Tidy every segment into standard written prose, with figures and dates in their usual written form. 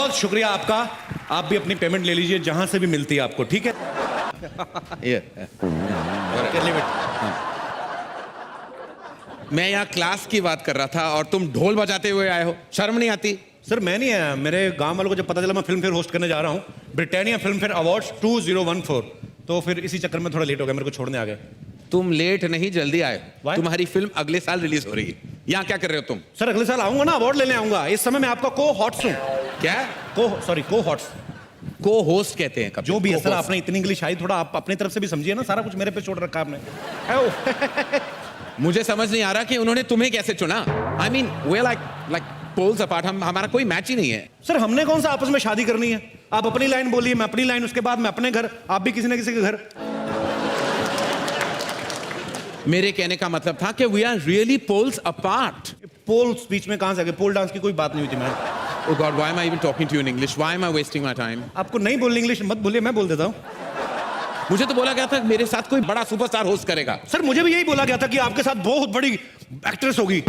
बहुत शुक्रिया आपका। आप भी अपनी पेमेंट ले लीजिए जहां से भी मिलती है आपको, ठीक है? कर ले बेटा। मैं यहाँ क्लास की बात कर रहा था और तुम ढोल बजाते हुए आए हो, शर्म नहीं आती? सर मैं नहीं आया, मेरे गांव वालों को जब पता चला मैं फिल्म फेयर होस्ट करने जा रहा हूँ, ब्रिटानिया फिल्म फेयर अवार्ड्स 2014, तो फिर इसी चक्कर में थोड़ा लेट हो गया, मेरे को छोड़ने आ गए। तुम लेट नहीं, जल्दी आए। Why? तुम्हारी फिल्म अगले साल रिलीज हो रही है। यहाँ क्या कर रहे हो तुम? सर अगले साल आऊंगा ना, अवार्ड लेने आऊंगा। इस समय मैं आपका को हॉट्स हूँ। क्या? को हॉट्स, को होस्ट कहते हैं कपिल। जो भी है सर। आपने इतनी इंग्लिश आई, थोड़ा आप अपनी तरफ से भी समझिए ना, सारा कुछ मेरे पे छोड़ रखा आपने। मुझे समझ नहीं आ रहा कि उन्होंने तुम्हें कैसे चुना। I mean we like poles apart, हमारा कोई मैच ही नहीं है। सर हमने कौन सा आपस में शादी करनी है? आप अपनी लाइन बोलिए, मैं अपनी लाइन, उसके बाद मैं अपने घर, आप भी किसी न किसी के घर। मेरे कहने का मतलब था कि we are really poles apart. Poles बीच में कहां से आ गए? पोल डांस की कोई बात नहीं हुई थी ma'am. Oh God, why am I even talking to you in English? Why am I wasting my time? आपको नहीं बोलनी इंग्लिश मत बोलिए, मैं बोल देता हूँ। मुझे तो बोला गया था मेरे साथ कोई बड़ा सुपरस्टार होस्ट करेगा। सर मुझे भी यही बोला गया था कि आपके साथ बहुत बड़ी एक्ट्रेस होगी,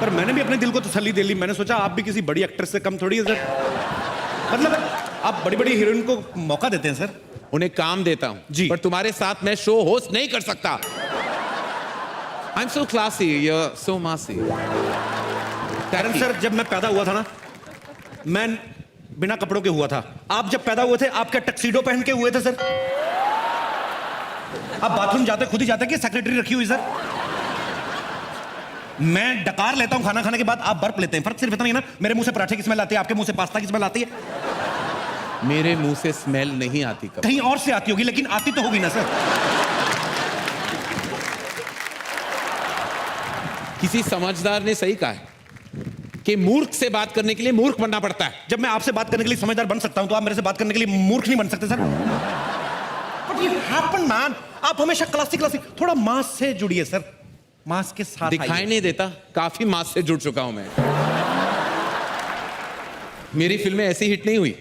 पर मैंने भी अपने दिल को तसल्ली दे ली। मैंने सोचा आप भी किसी बड़ी एक्ट्रेस से कम थोड़ी है सर। मतलब आप बड़ी बड़ी हीरोइन को मौका देते हैं सर। उन्हें काम देता हूं जी। पर तुम्हारे साथ मैं शो होस्ट नहीं कर सकता। I am so classy, you are so massy. कारण सर जब मैं पैदा हुआ था ना, मैं बिना कपड़ों के हुआ था। आप जब पैदा हुए थे आप क्या टक्सीडो पहन के हुए थे सर? आप बाथरूम जाते खुद ही जाते कि सेक्रेटरी रखी हुई सर? मैं डकार लेता हूं खाना खाने के बाद, आप बर्फ लेते हैं। फर्क सिर्फ इतना ही है ना, मेरे मुंह से पराठे की स्मेल आती है, आपके मुंह से पास्ता की स्मेल आती है। मेरे मुंह से स्मेल नहीं आती कभी। कहीं और से आती होगी, लेकिन आती तो होगी ना सर। किसी समझदार ने सही कहा है कि मूर्ख से बात करने के लिए मूर्ख बनना पड़ता है। जब मैं आपसे बात करने के लिए समझदार बन सकता हूं, तो आप मेरे से बात करने के लिए मूर्ख नहीं बन सकते sir. But you happen, man. आप हमेशा क्लासिक थोड़ा मास से जुड़िए सर, मास के साथ दिखाई नहीं देता, काफी मास से जुड़ चुका हूं मैं। मेरी फिल्में ऐसी हिट नहीं हुई,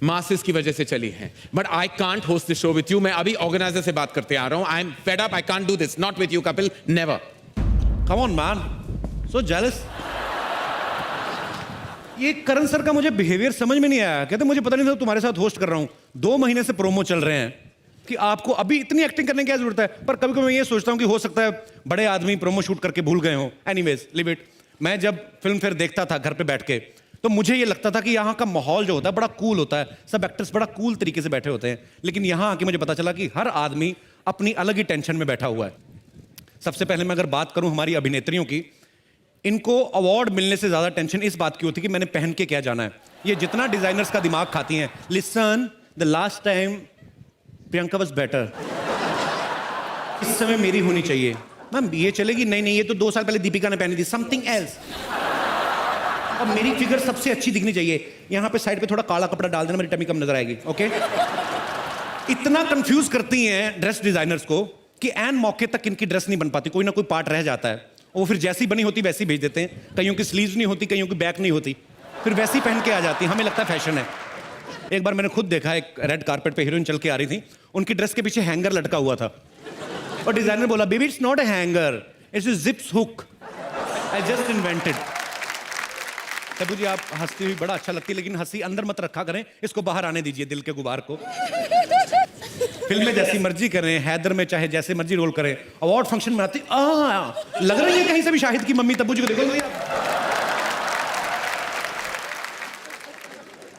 मासेस की वजह से चली हैं। But I can't host this show with you. मैं अभी ऑर्गेनाइजर से बात करते आ रहा हूं। I am fed up, I can't do this, not with you Kapil, never. Come on, man. So jealous. ये करण सर का मुझे बिहेवियर समझ में नहीं आया। कहते मुझे पता नहीं था तुम्हारे साथ होस्ट कर रहा हूं। 2 महीने से प्रोमो चल रहे हैं कि आपको अभी इतनी एक्टिंग करने की क्या जरूरत है। पर कभी कभी मैं ये सोचता हूं कि हो सकता है बड़े आदमी प्रोमो शूट करके भूल गए हो। Anyways live it. मैं जब फिल्म फेयर देखता था घर पे बैठ के, तो मुझे ये लगता था कि यहाँ का माहौल जो होता है बड़ा कूल होता है, सब एक्टर्स बड़ा कूल तरीके से बैठे होते हैं। लेकिन यहाँ आके मुझे पता चला कि हर आदमी अपनी अलग ही टेंशन में बैठा हुआ है। सबसे पहले मैं अगर बात करूं हमारी अभिनेत्रियों की, इनको अवार्ड मिलने से ज्यादा टेंशन इस बात की होती है कि मैंने पहन के क्या जाना है। ये जितना डिजाइनर्स का दिमाग खाती हैं। Listen, the last time Priyanka was better, इस समय मेरी होनी चाहिए। मैम ये चलेगी? नहीं ये तो 2 साल पहले दीपिका ने पहनी थी, समथिंग एल्स। अब मेरी फिगर सबसे अच्छी दिखनी चाहिए। यहाँ पे साइड पे थोड़ा काला कपड़ा डाल देना, मेरी टमी कम नजर आएगी। ओके? इतना कंफ्यूज करती हैं ड्रेस डिजाइनर्स को कि एन मौके तक इनकी ड्रेस नहीं बन पाती, कोई ना कोई पार्ट रह जाता है। वो फिर जैसी बनी होती वैसी भेज देते हैं। कईयों की स्लीव्स नहीं होती, कईयों की बैक नहीं होती, फिर वैसी पहन के आ जाती है। हमें लगता है फैशन है। एक बार मैंने खुद देखा, एक रेड कारपेट पे हीरोइन चल के आ रही थी, उनकी ड्रेस के पीछे हैंगर लटका हुआ था और डिजाइनर बोला, baby it's not a hanger, it's a zips hook, I just invented. तब मुझे आप हंसती हुई बड़ा अच्छा लगती है, लेकिन हंसी अंदर मत रखा करें, इसको बाहर आने दीजिए, दिल के गुबार को। फिल्म में जैसी मर्जी करें, हैदर में चाहे जैसे मर्जी रोल करें, अवार्ड फंक्शन में आती लग रही है कहीं से भी शाहिद की मम्मी तब्बू जी को देखो भैया।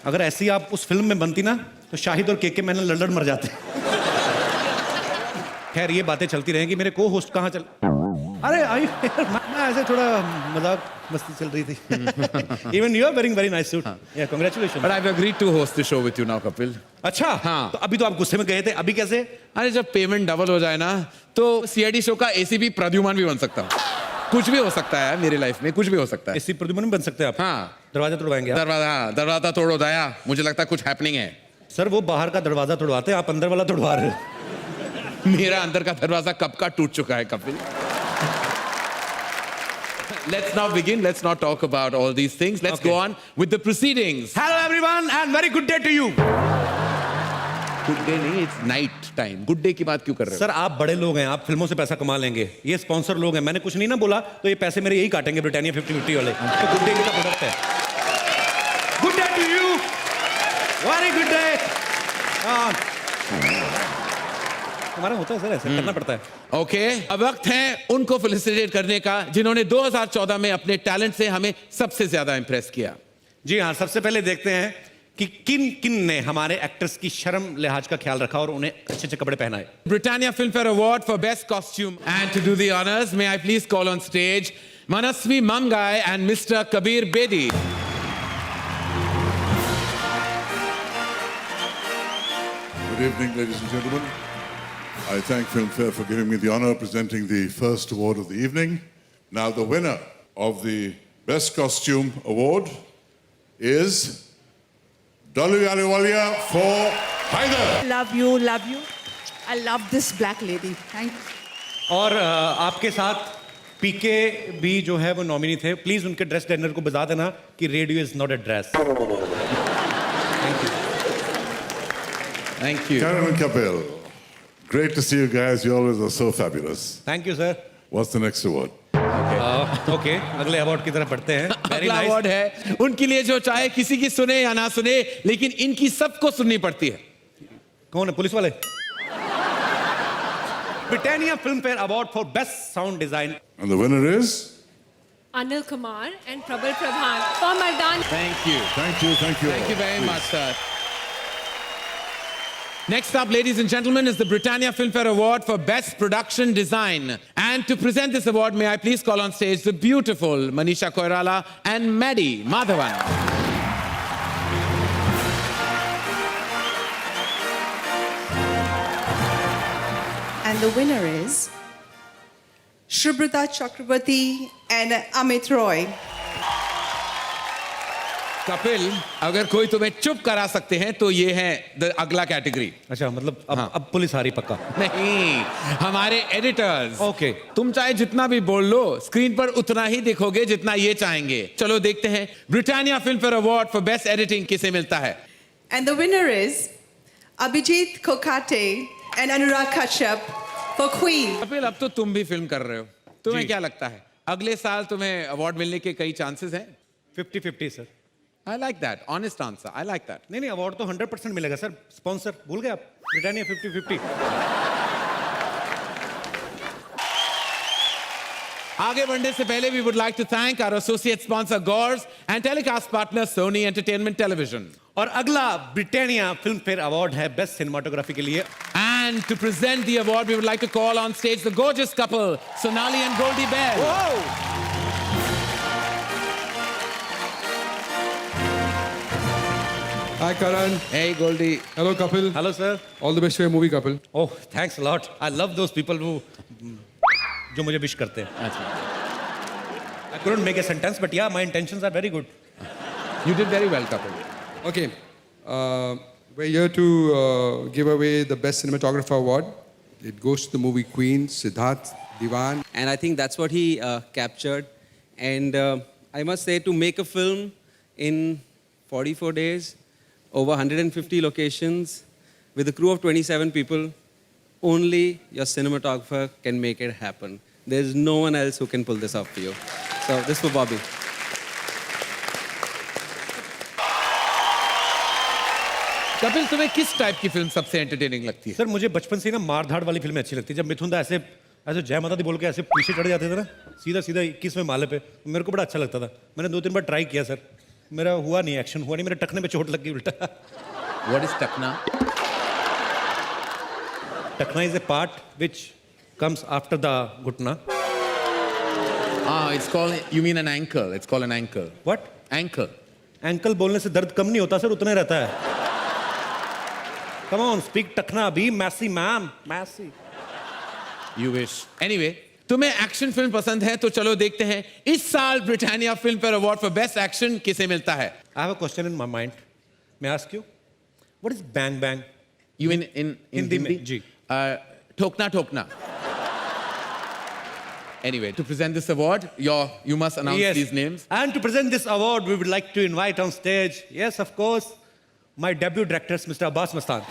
अगर ऐसी आप उस फिल्म में बनती ना, तो शाहिद और केके मैंने लड़ मर जाते। खैर ये बातें चलती रहेंगी। मेरे को होस्ट कहाँ चल, अरे आई मैं ऐसे थोड़ा मजाक मस्ती चल रही थी। Even you are wearing very nice suit. Yeah, congratulations. But I've agreed to host the show with you now, Kapil. अच्छा हाँ। तो अभी तो आप गुस्से में गए थे, अभी कैसे? अरे जब पेमेंट डबल हो जाए ना, तो सीआईडी शो का एसीपी प्रद्युमन भी बन सकता हूँ। कुछ भी हो सकता है मेरी लाइफ में, कुछ भी हो सकता है। एसी प्रद्युमन बन सकते हैं आप? हाँ। दरवाजा तोड़वाएंगे आप? दरवाजा तोड़ो दया, मुझे लगता है कुछ हैपनिंग है। सर वो बाहर का दरवाजा तोड़वाते हैं, आप अंदर वाला तोड़वा रहे हो। मेरा अंदर का दरवाजा कब का टूट चुका है Kapil. Let's now begin. Let's not talk about all these things. Let's go on with the proceedings. Hello everyone and very good day to you. Good day नहीं, it's night time. Good day की बात क्यों कर रहे हो? Sir आप बड़े लोग हैं, आप फिल्मों से पैसा कमा लेंगे, ये स्पॉन्सर लोग हैं। मैंने कुछ नहीं ना बोला तो ये पैसे मेरे यही काटेंगे, ब्रिटानिया 50-50 वाले। तो गुड डे का प्रोडक्ट है। Good day to you. Very good day. हमारा होता है सर, ऐसे करना पड़ता है. ओके, अब वक्त है उनको फेलिसिटेट करने का जिन्होंने 2014 में अपने टैलेंट से हमें सबसे ज्यादा इंप्रेस किया. जी हाँ, सबसे पहले देखते हैं कि किन किन ने हमारे एक्टर्स की शर्म लिहाज का ख्याल रखा और उन्हें अच्छे अच्छे कपड़े पहनाए. Britannia Filmfare Award for Best Costume. And to do the honors, may I please call on stage Manasvi Mamgai and Mr. Kabir Bedi. Good evening, ladies and gentlemen. I thank Filmfare for giving me the honor of presenting the first award of the evening. Now, the winner of the Best Costume Award is Dolly Ahluwalia for Haider. Love you, love you. I love this black lady. Thank you. और आपके साथ पीके भी जो है वो nominee थे. Please उनके dress designer को बता देना कि radio is not a dress. Thank you. Karan and Kapil, great to see you guys. You always are so fabulous. Thank you sir. What's the next award? Okay, अगले award की तरफ बढ़ते हैं. Very अगला nice. अवार्ड है उनके लिए जो चाहे किसी की सुने या ना सुने, लेकिन इनकी सबको सुननी पड़ती है. कौन है? पुलिस वाले. Britannia Filmfare award for best sound design. And the winner is? Anil Kumar and Prabal Pradhan for Mardan. Thank you. Thank you, thank you. Thank you all. very Please. much, sir. Next up, ladies and gentlemen, is the Britannia Filmfare Award for Best Production Design. And to present this award, may I please call on stage the beautiful Manisha Koirala and Maddie Madhavan. And the winner is Shrubrata Chakrabarti and Amit Roy. Kapil, अगर कोई तुम्हें चुप करा सकते हैं तो ये है अगला कैटेगरी. अच्छा, मतलब अब हाँ. अब पुलिस हारी पक्का. नहीं, हमारे एडिटर्स. ओके. तुम चाहे जितना भी बोल लो, स्क्रीन पर उतना ही दिखोगे जितना ये चाहेंगे. चलो देखते हैं Britannia Filmfare award for best editing किसे मिलता है. And the winner is Abhijit Kokate and Anurag Kashyap for Queen. Kapil, अब तो तुम भी फिल्म कर रहे हो. तुम्हें क्या लगता है अगले साल तुम्हें अवार्ड मिलने के कई चांसेस हैं? 50-50 sir. I like that. Honest answer. I like that. नहीं नहीं, अवार्ड तो 100% मिलेगा सर. स्पॉन्सर भूल गए आप? ब्रिटानिया 50-50. आगे बढ़ने से पहले we would like to thank our associate sponsor Gores and telecast partner Sony Entertainment Television. और अगला ब्रिटानिया फिल्म फेयर अवार्ड है बेस्ट सिनेमाटोग्राफी के लिए. And to present the award, we would like to call on stage the gorgeous couple, Sonali and Goldie Bell. Hi Karan. Hey Goldie. Hello Kapil. Hello sir. All the best for your movie, Kapil. Oh, thanks a lot. I love those people जो मुझे wish करते हैं. I couldn't make a sentence but yeah my intentions are very good. You did very well, Kapil. Okay, we're here to give away the Best Cinematographer Award. It goes to the movie Queen, Siddharth Diwan. And I think that's what he captured. And I must say, to make a film in 44 days, over 150 locations, with a crew of 27 people, only your cinematographer can make it happen. There's no one else who can pull this off for you. So this for Bobby. Kapil, तुम्हें किस type की film सबसे entertaining लगती है? Sir मुझे बचपन से ही ना मार धाड़ वाली फिल्में अच्छी लगती है. जब मिथुन दा ऐसे ऐसे जय माता दी बोल के ऐसे पीछे चढ़ जाते थे ना, सीधा सीधा 21वें माले पे, मेरे को बड़ा अच्छा लगता था. मैंने 2-3 बार ट्राई किया सर, मेरा हुआ नहीं, एक्शन हुआ नहीं, मेरे टखने पे चोट लग गई उल्टा. What is टकना? टखना is a part which comes after the घुटना. It's called, you mean an ankle. It's called an ankle. What? Ankle. Ankle बोलने से दर्द कम नहीं होता सर, उतना ही रहता है. कम ऑन, स्पीक टखना be messy ma'am, messy. You wish. Anyway, तुम्हें एक्शन फिल्म पसंद है तो चलो देखते हैं इस साल Britannia Filmfare award for best action किसे मिलता है. I have a question in my mind. मैं ask you, what is bang bang? You in Hindi में, जी. ठोकना ठोकना. Anyway, to present this award, you must announce these names. And to present this award, we would like to invite on stage, yes, of course, my debut directors, Mr. Abbas Mastan.